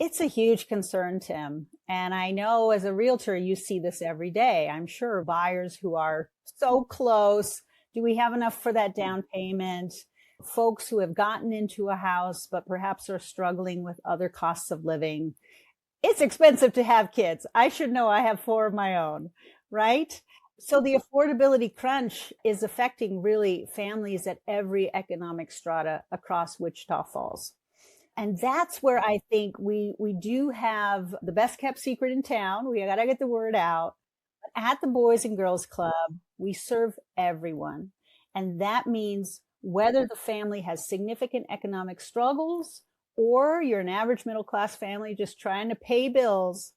It's a huge concern, Tim. And I know as a realtor, you see this every day. I'm sure buyers who are so close. Do we have enough for that down payment? Folks who have gotten into a house, but perhaps are struggling with other costs of living. It's expensive to have kids. I should know I have four of my own, right? So the affordability crunch is affecting really families at every economic strata across Wichita Falls. And that's where I think we do have the best kept secret in town. We got to get the word out. At the Boys and Girls Club, we serve everyone. And that means whether the family has significant economic struggles or you're an average middle class family just trying to pay bills,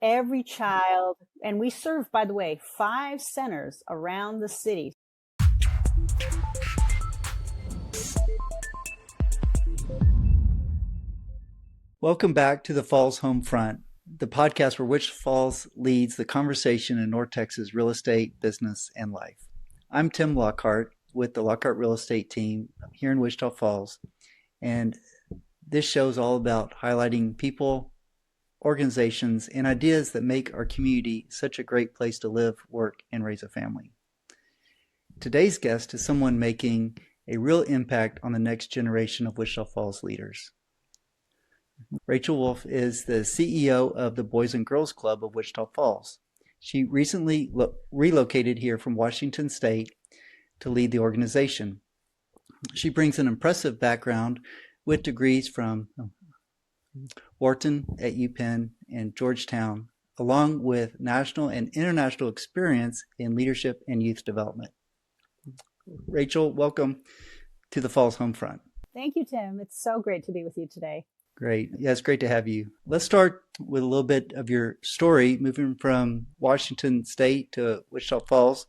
every child, and we serve, by the way, 5 centers around the city. Welcome back to the Falls Home Front, the podcast where Wichita Falls leads the conversation in North Texas real estate, business, and life. I'm Tim Lockhart with the Lockhart Real Estate team here in Wichita Falls, and this show is all about highlighting people, organizations, and ideas that make our community such a great place to live, work, and raise a family. Today's guest is someone making a real impact on the next generation of Wichita Falls leaders. Rachel Wolff is the CEO of the Boys and Girls Club of Wichita Falls. She recently relocated here from Washington State to lead the organization. She brings an impressive background with degrees from Wharton at UPenn and Georgetown, along with national and international experience in leadership and youth development. Rachel, welcome to the Falls Home Front. Thank you, Tim. It's so great to be with you today. Great. Yeah, it's great to have you. Let's start with a little bit of your story. Moving from Washington State to Wichita Falls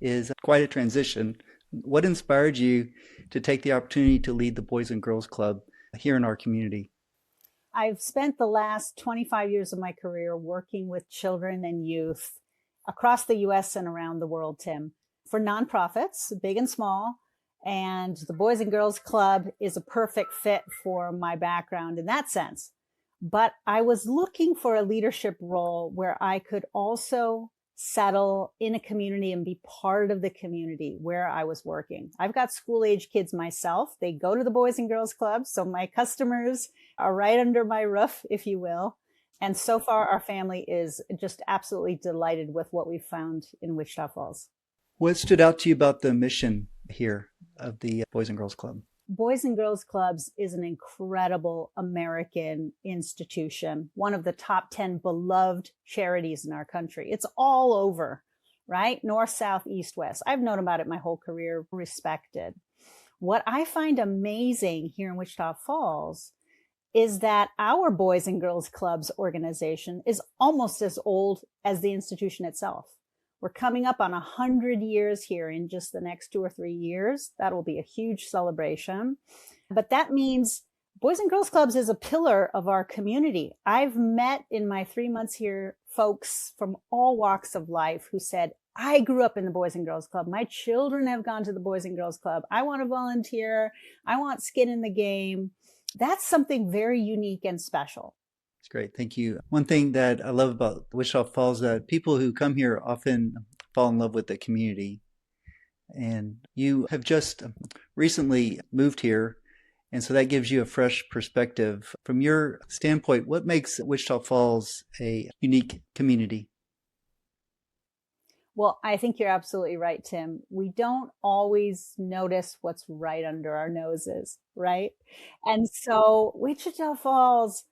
is quite a transition. What inspired you to take the opportunity to lead the Boys and Girls Club here in our community? I've spent the last 25 years of my career working with children and youth across the U.S. and around the world, Tim, for nonprofits, big and small. And the Boys and Girls Club is a perfect fit for my background in that sense. But I was looking for a leadership role where I could also settle in a community and be part of the community where I was working. I've got school-age kids myself. They go to the Boys and Girls Club. So my customers are right under my roof, if you will. And so far, our family is just absolutely delighted with what we've found in Wichita Falls. What stood out to you about the mission here of the Boys and Girls Club? Boys and Girls Clubs is an incredible American institution, one of the top 10 beloved charities in our country. It's all over, right? North, south, east, west. I've known about it my whole career, respected. What I find amazing here in Wichita Falls is that our Boys and Girls Clubs organization is almost as old as the institution itself. We're coming up on 100 years here in just the next 2 or 3 years. That will be a huge celebration. But that means Boys and Girls Clubs is a pillar of our community. I've met in my 3 months here folks from all walks of life who said, I grew up in the Boys and Girls Club. My children have gone to the Boys and Girls Club. I want to volunteer. I want skin in the game. That's something very unique and special. That's great. Thank you. One thing that I love about Wichita Falls is that people who come here often fall in love with the community. And you have just recently moved here. And so that gives you a fresh perspective. From your standpoint, what makes Wichita Falls a unique community? Well, I think you're absolutely right, Tim. We don't always notice what's right under our noses, right? And so Wichita Falls,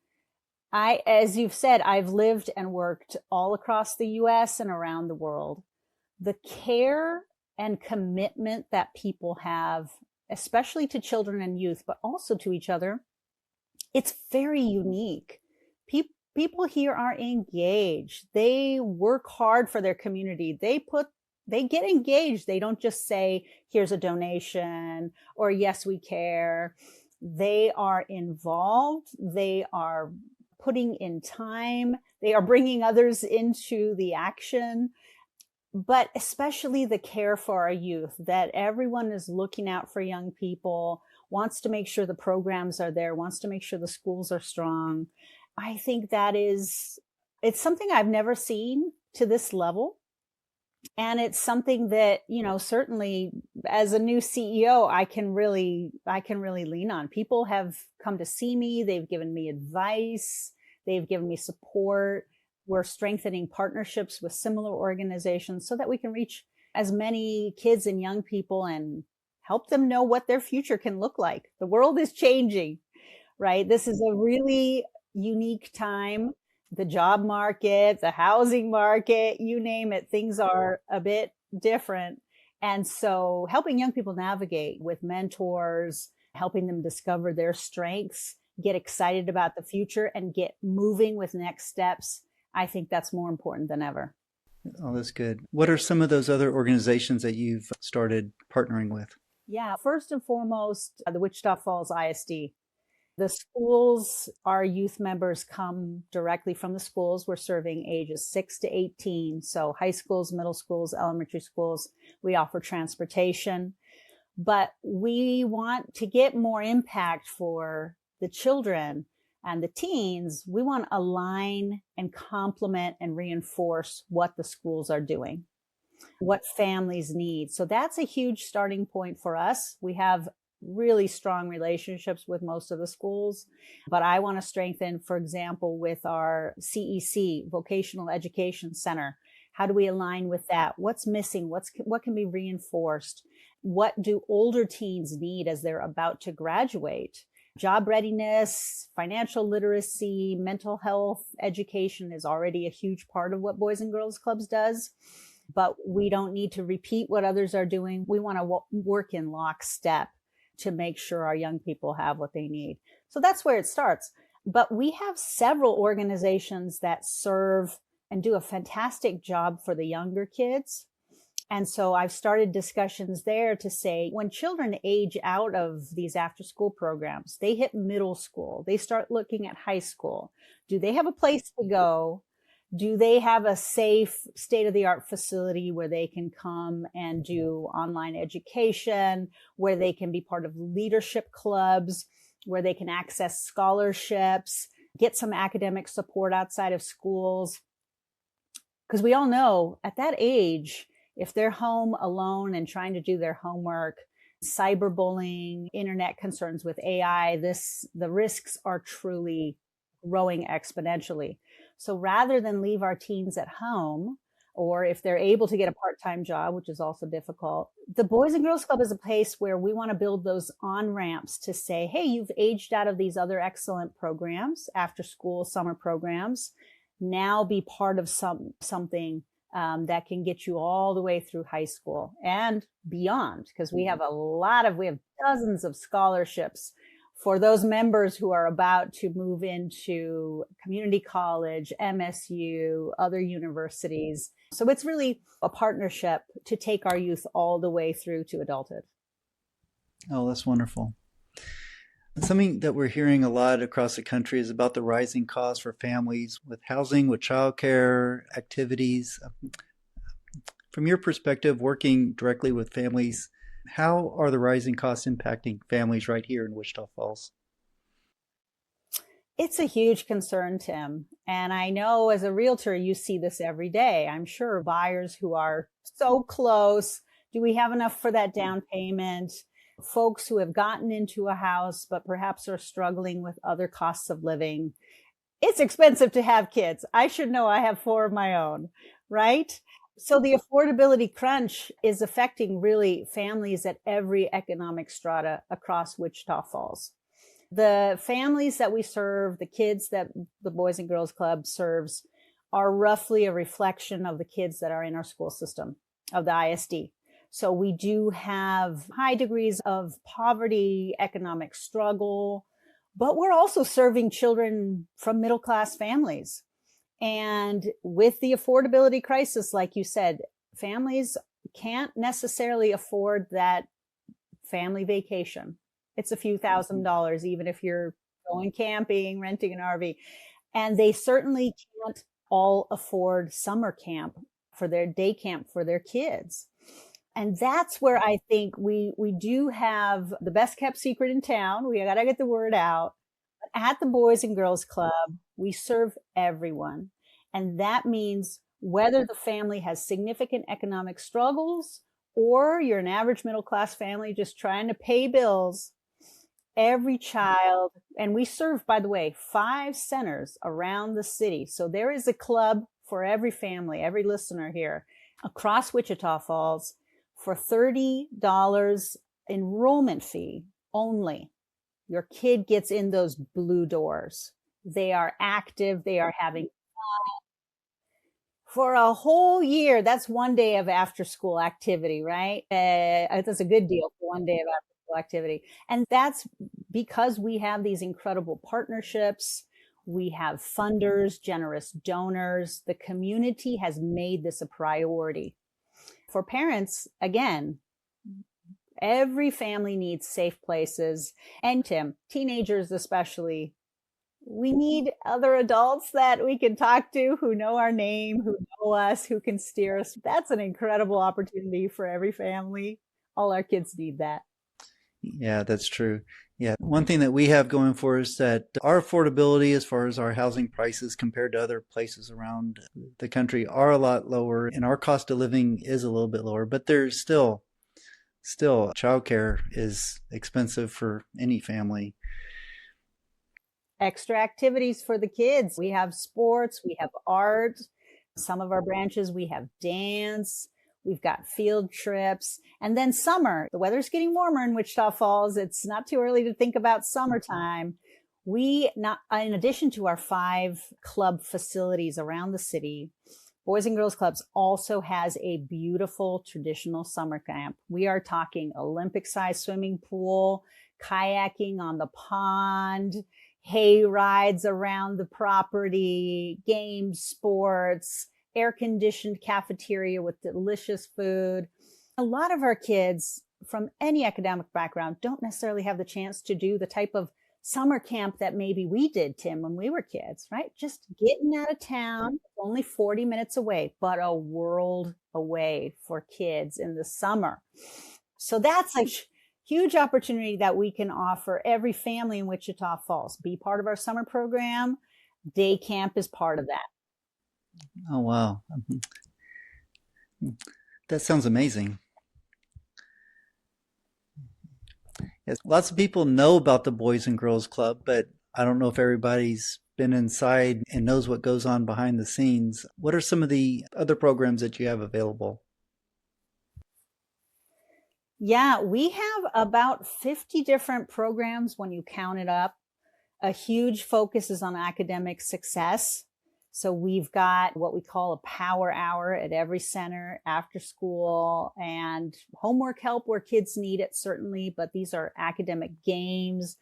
as you've said, I've lived and worked all across the U.S. and around the world. The care and commitment that people have, especially to children and youth, but also to each other, it's very unique. People here are engaged. They work hard for their community. They get engaged. They don't just say, here's a donation or yes, we care. They are involved. They are putting in time. They are bringing others into the action, but especially the care for our youth, that everyone is looking out for young people. wants to make sure the programs are there, wants to make sure the schools are strong. I think it's something I've never seen to this level. And it's something that, certainly as a new CEO, I can really lean on. People have come to see me. They've given me advice. They've given me support. We're strengthening partnerships with similar organizations so that we can reach as many kids and young people and help them know what their future can look like. The world is changing, right? This is a really unique time. The job market, the housing market, you name it, things are a bit different. And so helping young people navigate with mentors, helping them discover their strengths, get excited about the future and get moving with next steps. I think that's more important than ever. Oh, that's good. What are some of those other organizations that you've started partnering with? Yeah, first and foremost, the Wichita Falls ISD. The schools, our youth members come directly from the schools. We're serving ages 6 to 18. So high schools, middle schools, elementary schools. We offer transportation. But we want to get more impact for the children and the teens. We want to align and complement and reinforce what the schools are doing, what families need. So that's a huge starting point for us. We have really strong relationships with most of the schools, but I want to strengthen, for example, with our CEC, Vocational Education Center. How do we align with that? What's missing? What can be reinforced? What do older teens need as they're about to graduate? Job readiness, financial literacy, mental health education is already a huge part of what Boys and Girls Clubs does, but we don't need to repeat what others are doing. We want to work in lockstep to make sure our young people have what they need. So that's where it starts. But we have several organizations that serve and do a fantastic job for the younger kids. And so I've started discussions there to say when children age out of these after school programs, they hit middle school, they start looking at high school. Do they have a place to go? Do they have a safe state-of-the-art facility where they can come and do online education, where they can be part of leadership clubs, where they can access scholarships, get some academic support outside of schools? Because we all know at that age, if they're home alone and trying to do their homework, cyberbullying, internet concerns with AI, the risks are truly growing exponentially. So rather than leave our teens at home, or if they're able to get a part-time job, which is also difficult, the Boys and Girls Club is a place where we want to build those on-ramps to say, hey, you've aged out of these other excellent programs, after school, summer programs. Now be part of something that can get you all the way through high school and beyond, because we have dozens of scholarships for those members who are about to move into community college, MSU, other universities. So it's really a partnership to take our youth all the way through to adulthood. Oh, that's wonderful. Something that we're hearing a lot across the country is about the rising costs for families with housing, with childcare, activities. From your perspective, working directly with families, how are the rising costs impacting families right here in Wichita Falls? It's a huge concern, Tim. And I know as a realtor, you see this every day. I'm sure buyers who are so close. Do we have enough for that down payment? Folks who have gotten into a house, but perhaps are struggling with other costs of living. It's expensive to have kids. I should know. I have 4 of my own, right? So the affordability crunch is affecting really families at every economic strata across Wichita Falls. The families that we serve, the kids that the Boys and Girls Club serves, are roughly a reflection of the kids that are in our school system of the ISD. So we do have high degrees of poverty, economic struggle, but we're also serving children from middle-class families. And with the affordability crisis, like you said, families can't necessarily afford that family vacation. It's a few $1,000s, even if you're going camping, renting an RV. And they certainly can't all afford summer camp for their day camp for their kids. And that's where I think we do have the best kept secret in town. We got to get the word out. At the Boys and Girls Club, we serve everyone. And that means whether the family has significant economic struggles or you're an average middle class family just trying to pay bills, every child, and we serve, by the way, 5 centers around the city. So there is a club for every family, every listener here across Wichita Falls for $30 enrollment fee only. Your kid gets in those blue doors. They are active. They are having fun for a whole year. That's one day of after school activity, right? That's a good deal for one day of after school activity. And that's because we have these incredible partnerships. We have funders, generous donors. The community has made this a priority. For parents, again, every family needs safe places. And Tim, teenagers especially, we need other adults that we can talk to who know our name, who know us, who can steer us. That's an incredible opportunity for every family. All our kids need that. Yeah, that's true. Yeah. One thing that we have going for us that our affordability as far as our housing prices compared to other places around the country are a lot lower, and our cost of living is a little bit lower, but there's still childcare is expensive for any family. Extra activities for the kids. We have sports, we have art. Some of our branches, we have dance. We've got field trips. And then summer, the weather's getting warmer in Wichita Falls. It's not too early to think about summertime. In addition to our 5 club facilities around the city, Boys and Girls Clubs also has a beautiful traditional summer camp. We are talking Olympic-sized swimming pool, kayaking on the pond, hay rides around the property, games, sports, air-conditioned cafeteria with delicious food. A lot of our kids from any academic background don't necessarily have the chance to do the type of summer camp that maybe we did, Tim, when we were kids, right? Just getting out of town, only 40 minutes away, but a world away for kids in the summer. So that's a huge opportunity that we can offer every family in Wichita Falls. Be part of our summer program. Day camp is part of that. Oh, wow. That sounds amazing. Yes, lots of people know about the Boys and Girls Club, but I don't know if everybody's been inside and knows what goes on behind the scenes. What are some of the other programs that you have available? Yeah, we have about 50 different programs when you count it up. A huge focus is on academic success. So we've got what we call a power hour at every center after school, and homework help where kids need it, certainly, but these are academic games.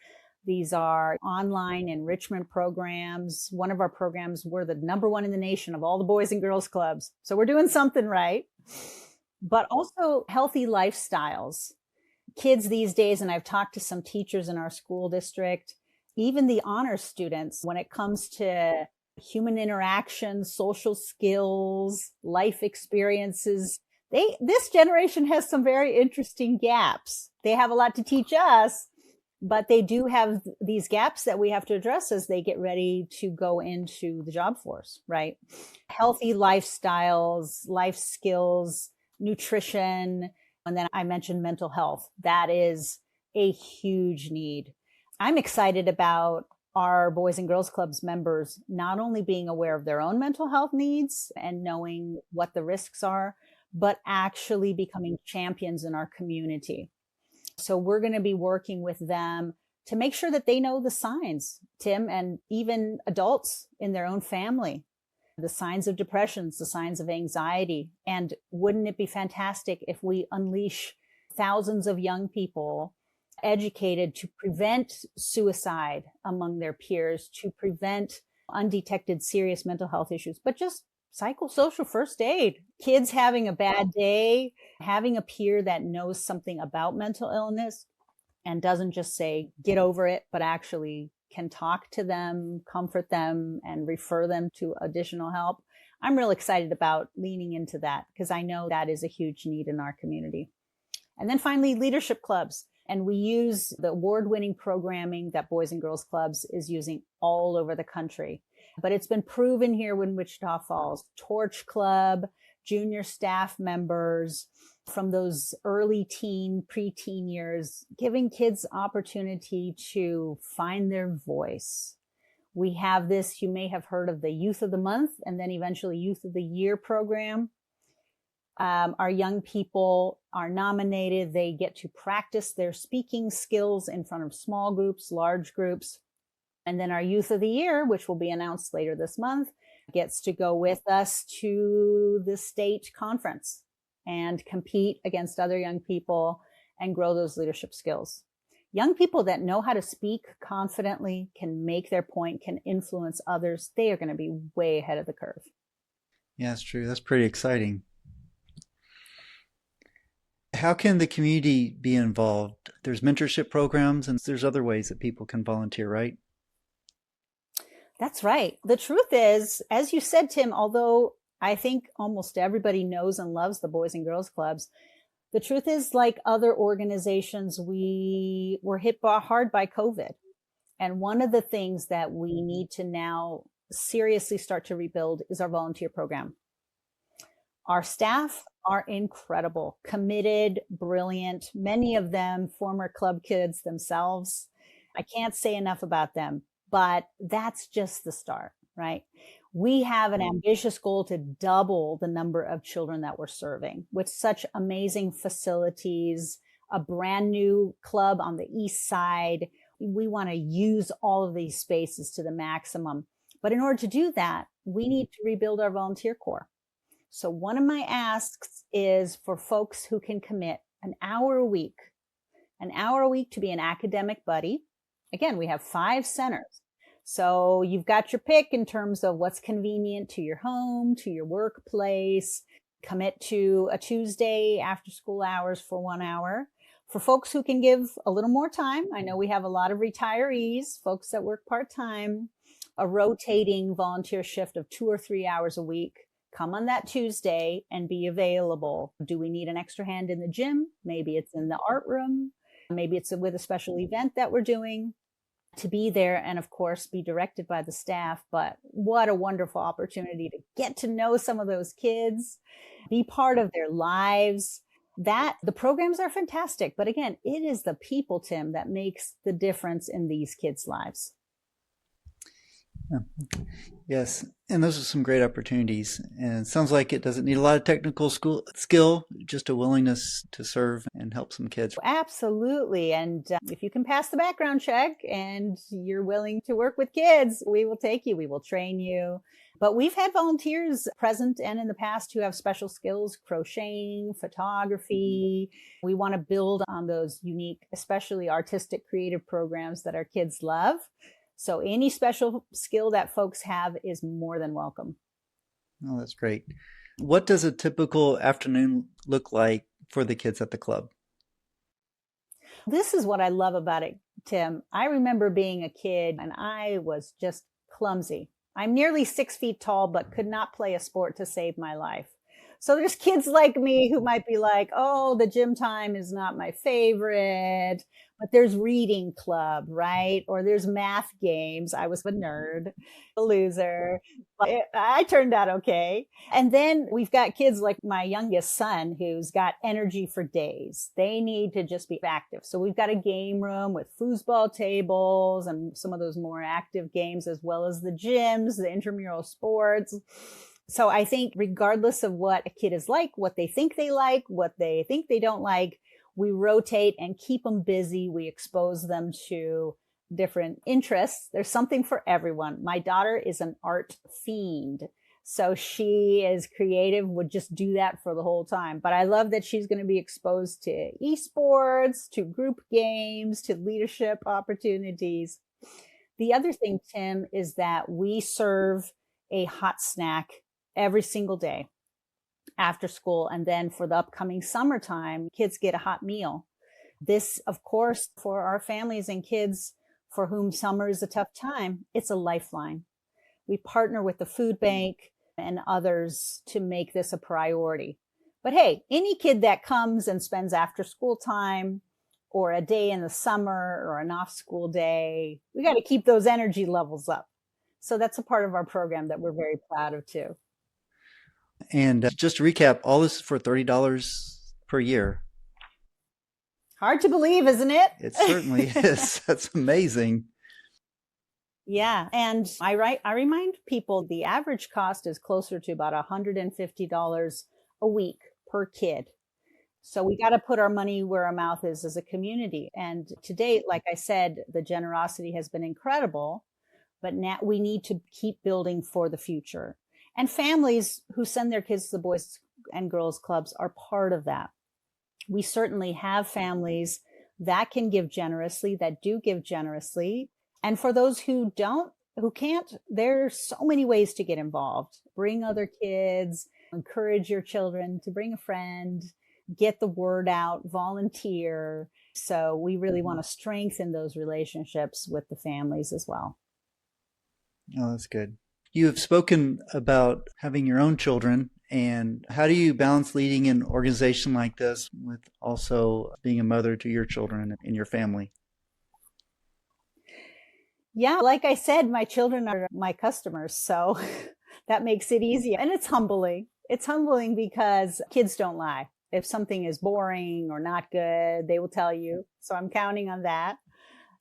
These are online enrichment programs. One of our programs, we're the #1 in the nation of all the Boys and Girls Clubs. So we're doing something right. But also healthy lifestyles. Kids these days, and I've talked to some teachers in our school district, even the honor students, when it comes to human interaction, social skills, life experiences, this generation has some very interesting gaps. They have a lot to teach us, but they do have these gaps that we have to address as they get ready to go into the job force, right? Healthy lifestyles, life skills, nutrition, and then I mentioned mental health. That is a huge need. I'm excited about our Boys and Girls Clubs members not only being aware of their own mental health needs and knowing what the risks are, but actually becoming champions in our community. So we're going to be working with them to make sure that they know the signs, Tim, and even adults in their own family, the signs of depressions, the signs of anxiety. And wouldn't it be fantastic if we unleash thousands of young people educated to prevent suicide among their peers, to prevent undetected serious mental health issues, but just psychosocial first aid. Kids having a bad day, having a peer that knows something about mental illness and doesn't just say, get over it, but actually can talk to them, comfort them, and refer them to additional help. I'm real excited about leaning into that because I know that is a huge need in our community. And then finally, leadership clubs. And we use the award-winning programming that Boys and Girls Clubs is using all over the country. But it's been proven here in Wichita Falls. Torch Club, junior staff members from those early teen, preteen years, giving kids opportunity to find their voice. We have this, you may have heard of the Youth of the Month and then eventually Youth of the Year program. Our young people are nominated. They get to practice their speaking skills in front of small groups, large groups. And then our Youth of the Year, which will be announced later this month, gets to go with us to the state conference and compete against other young people and grow those leadership skills. Young people that know how to speak confidently, can make their point, can influence others, they are going to be way ahead of the curve. Yeah, that's true. That's pretty exciting. How can the community be involved? There's mentorship programs and there's other ways that people can volunteer, right? That's right. The truth is, as you said, Tim, although I think almost everybody knows and loves the Boys and Girls Clubs, the truth is, like other organizations, we were hit hard by COVID. And one of the things that we need to now seriously start to rebuild is our volunteer program. Our staff are incredible, committed, brilliant, many of them former club kids themselves. I can't say enough about them, but that's just the start, right? We have an ambitious goal to double the number of children that we're serving with such amazing facilities, a brand new club on the east side. We want to use all of these spaces to the maximum. But in order to do that, we need to rebuild our volunteer corps. So one of my asks is for folks who can commit an hour a week to be an academic buddy. Again, we have 5 centers. So you've got your pick in terms of what's convenient to your home, to your workplace. Commit to a Tuesday after school hours for 1 hour. For folks who can give a little more time, I know we have a lot of retirees, folks that work part-time, a rotating volunteer shift of 2 or 3 hours a week. Come on that Tuesday and be available. Do we need an extra hand in the gym? Maybe it's in the art room. Maybe it's with a special event that we're doing. To be there and, of course, be directed by the staff. But what a wonderful opportunity to get to know some of those kids, be part of their lives. The programs are fantastic. But again, it is the people, Tim, that makes the difference in these kids' lives. Yes, and those are some great opportunities. And it sounds like it doesn't need a lot of technical skill, just a willingness to serve and help some kids. Absolutely. And if you can pass the background check and you're willing to work with kids, we will take you. We will train you. But we've had volunteers present and in the past who have special skills, crocheting, photography. We want to build on those unique, especially artistic, creative programs that our kids love. So any special skill that folks have is more than welcome. Oh, that's great. What does a typical afternoon look like for the kids at the club? This is what I love about it, Tim. I remember being a kid and I was just clumsy. I'm nearly 6 feet tall, but could not play a sport to save my life. So there's kids like me who might be like, oh, the gym time is not my favorite, but there's reading club, right? Or there's math games. I was a nerd, a loser, but I turned out okay. And then we've got kids like my youngest son who's got energy for days. They need to just be active. So we've got a game room with foosball tables and some of those more active games, as well as the gyms, the intramural sports. So I think regardless of what a kid is like, what they think they don't like, we rotate and keep them busy. We expose them to different interests. There's something for everyone. My daughter is an art fiend. So she is creative, would just do that for the whole time. But I love that she's going to be exposed to esports, to group games, to leadership opportunities. The other thing, Tim, is that we serve a hot snack every single day after school. And then for the upcoming summertime, kids get a hot meal. This, of course, for our families and kids for whom summer is a tough time, it's a lifeline. We partner with the food bank. and others to make this a priority. But hey, any kid that comes and spends after school time or a day in the summer or an off school day, we got to keep those energy levels up. So that's a part of our program that we're very proud of too. And just to recap, all this is for $30 per year. Hard to believe, isn't it? It certainly is. That's amazing. Yeah. And I remind people the average cost is closer to about $150 a week per kid. So we got to put our money where our mouth is as a community. And to date, like I said, the generosity has been incredible, but now we need to keep building for the future. And families who send their kids to the Boys and Girls Clubs are part of that. We certainly have families that can give generously, that do give generously. And for those who can't, there's so many ways to get involved. Bring other kids, encourage your children to bring a friend, get the word out, volunteer. So we really want to strengthen those relationships with the families as well. Oh, that's good. You have spoken about having your own children, and how do you balance leading an organization like this with also being a mother to your children and your family? Yeah, like I said, my children are my customers, so that makes it easy. And it's humbling. It's humbling because kids don't lie. If something is boring or not good, they will tell you. So I'm counting on that.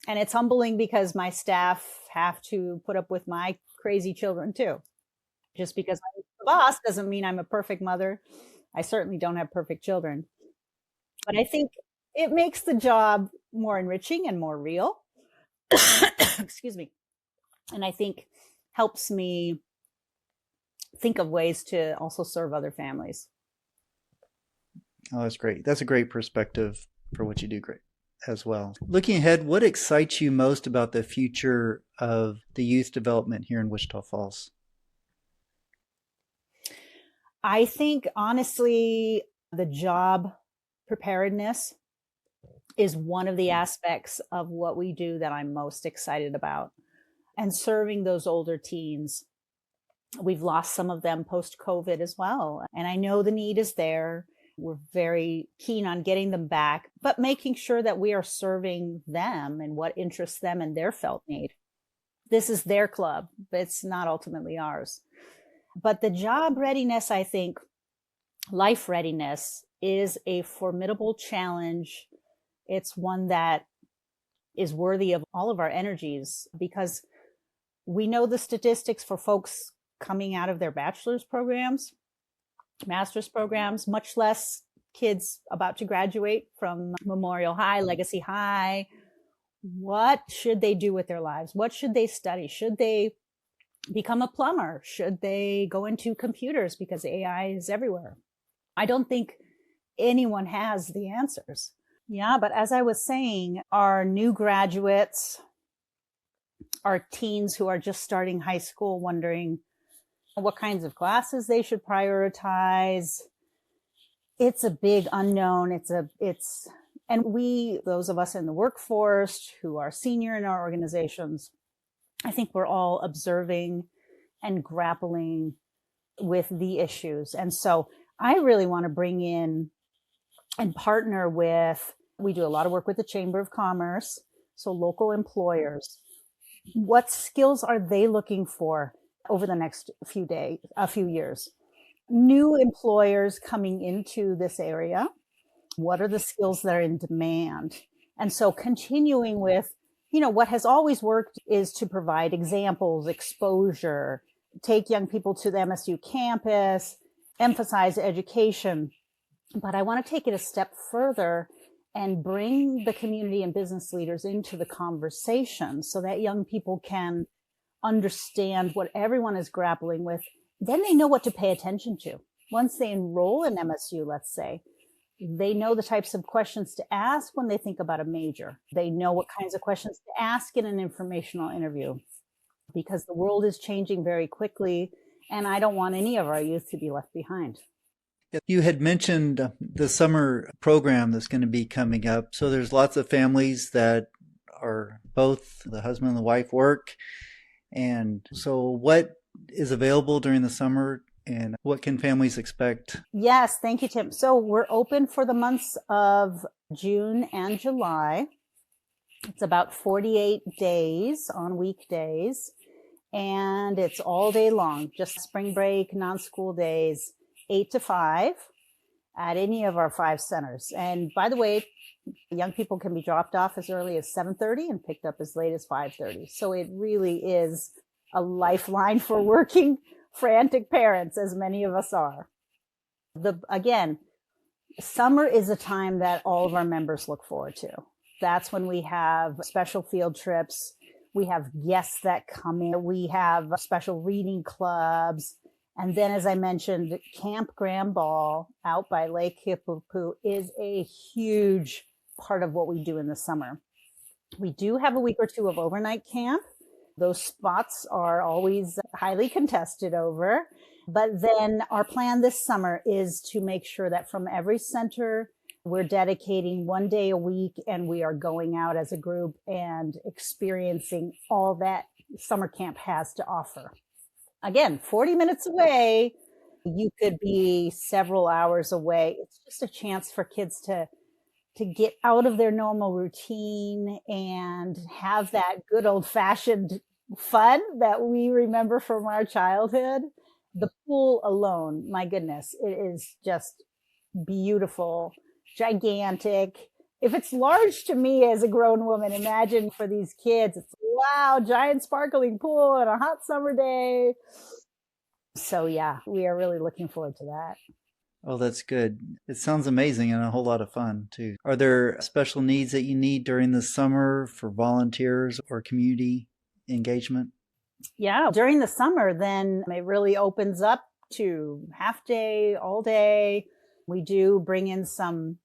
And it's humbling because my staff have to put up with my crazy children too. Just because I'm the boss doesn't mean I'm a perfect mother. I certainly don't have perfect children. But I think it makes the job more enriching and more real. Excuse me. And I think helps me think of ways to also serve other families. Oh, that's great. That's a great perspective for what you do great as well. Looking ahead, what excites you most about the future of the youth development here in Wichita Falls? I think, honestly, the job preparedness is one of the aspects of what we do that I'm most excited about. And serving those older teens. We've lost some of them post-COVID as well. And I know the need is there. We're very keen on getting them back, but making sure that we are serving them and what interests them and their felt need. This is their club, but it's not ultimately ours. But the job readiness, I think, life readiness is a formidable challenge. It's one that is worthy of all of our energies because we know the statistics for folks coming out of their bachelor's programs, master's programs, much less kids about to graduate from Memorial High, Legacy High. What should they do with their lives? What should they study? Should they become a plumber? Should they go into computers because AI is everywhere? I don't think anyone has the answers. Yeah, but as I was saying, our new graduates, our teens who are just starting high school wondering what kinds of classes they should prioritize. It's a big unknown. And we, those of us in the workforce who are senior in our organizations, I think we're all observing and grappling with the issues. And so I really want to bring in and partner with, we do a lot of work with the Chamber of Commerce, so local employers. What skills are they looking for over the next few years? New employers coming into this area, what are the skills that are in demand? And so continuing with, what has always worked is to provide examples, exposure, take young people to the MSU campus, emphasize education. But I want to take it a step further and bring the community and business leaders into the conversation so that young people can understand what everyone is grappling with. Then they know what to pay attention to. Once they enroll in MSU, let's say, they know the types of questions to ask when they think about a major. They know what kinds of questions to ask in an informational interview because the world is changing very quickly, and I don't want any of our youth to be left behind. You had mentioned the summer program that's going to be coming up. So there's lots of families that are both the husband and the wife work. And so what is available during the summer, and what can families expect? Yes, thank you, Tim. So we're open for the months of June and July. It's about 48 days on weekdays, and it's all day long, just spring break, non-school days, 8 to 5 at any of our 5 centers. And by the way, young people can be dropped off as early as 7:30 and picked up as late as 5:30. So it really is a lifeline for working, frantic parents, as many of us are. Again, summer is a time that all of our members look forward to. That's when we have special field trips. We have guests that come in. We have special reading clubs. And then, as I mentioned, Camp Grand Ball out by Lake Hippopo is a huge part of what we do in the summer. We do have a week or two of overnight camp. Those spots are always highly contested over. But then our plan this summer is to make sure that from every center, we're dedicating 1 day a week, and we are going out as a group and experiencing all that summer camp has to offer. Again, 40 minutes away, you could be several hours away. It's just a chance for kids to get out of their normal routine and have that good old-fashioned fun that we remember from our childhood. The pool alone, my goodness, it is just beautiful, gigantic. If it's large to me as a grown woman, imagine for these kids, it's wow, giant sparkling pool on a hot summer day. So yeah, we are really looking forward to that. Oh, that's good. It sounds amazing and a whole lot of fun too. Are there special needs that you need during the summer for volunteers or community engagement? Yeah, during the summer, then it really opens up to half day, all day. We do bring in some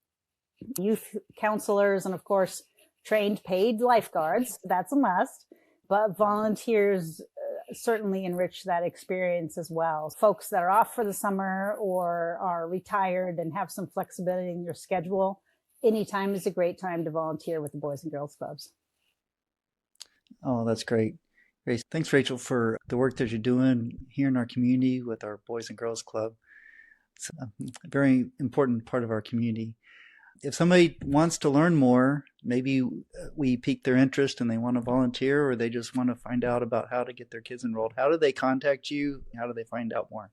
youth counselors and, of course, trained paid lifeguards. That's a must. But volunteers certainly enrich that experience as well. Folks that are off for the summer or are retired and have some flexibility in your schedule, anytime is a great time to volunteer with the Boys and Girls Clubs. Oh, that's great. Great. Thanks, Rachel, for the work that you're doing here in our community with our Boys and Girls Club. It's a very important part of our community. If somebody wants to learn more, maybe we pique their interest and they want to volunteer, or they just want to find out about how to get their kids enrolled, how do they contact you? How do they find out more?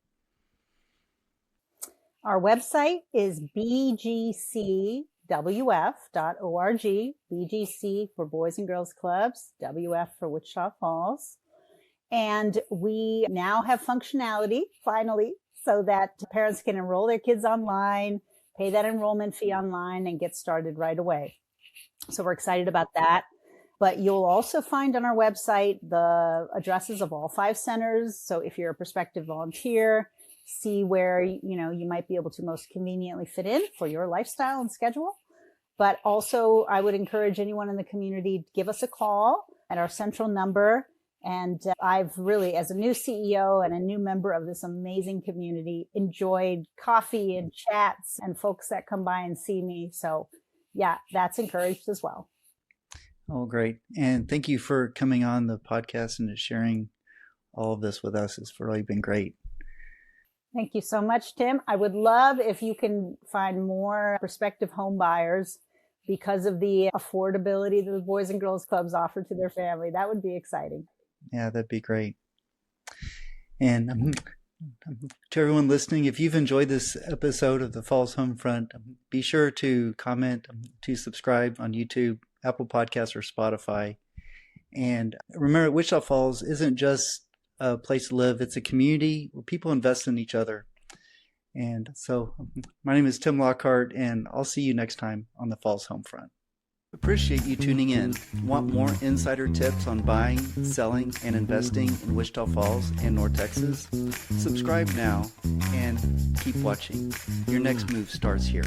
Our website is bgcwf.org, BGC for Boys and Girls Clubs, WF for Wichita Falls. And we now have functionality, finally, so that parents can enroll their kids online, pay that enrollment fee online, and get started right away. So we're excited about that. But you'll also find on our website the addresses of all 5 centers. So if you're a prospective volunteer, see where you might be able to most conveniently fit in for your lifestyle and schedule. But also, I would encourage anyone in the community to give us a call at our central number. And I've really, as a new CEO and a new member of this amazing community, enjoyed coffee and chats and folks that come by and see me. So yeah, that's encouraged as well. Oh, great. And thank you for coming on the podcast and sharing all of this with us. It's really been great. Thank you so much, Tim. I would love if you can find more prospective home buyers because of the affordability that the Boys and Girls Clubs offer to their family. That would be exciting. Yeah, that'd be great. And to everyone listening, if you've enjoyed this episode of the Falls Homefront, be sure to comment, to subscribe on YouTube, Apple Podcasts, or Spotify. And remember, Wichita Falls isn't just a place to live. It's a community where people invest in each other. And so my name is Tim Lockhart, and I'll see you next time on the Falls Homefront. Appreciate you tuning in. Want more insider tips on buying, selling, and investing in Wichita Falls and North Texas? Subscribe now and keep watching. Your next move starts here.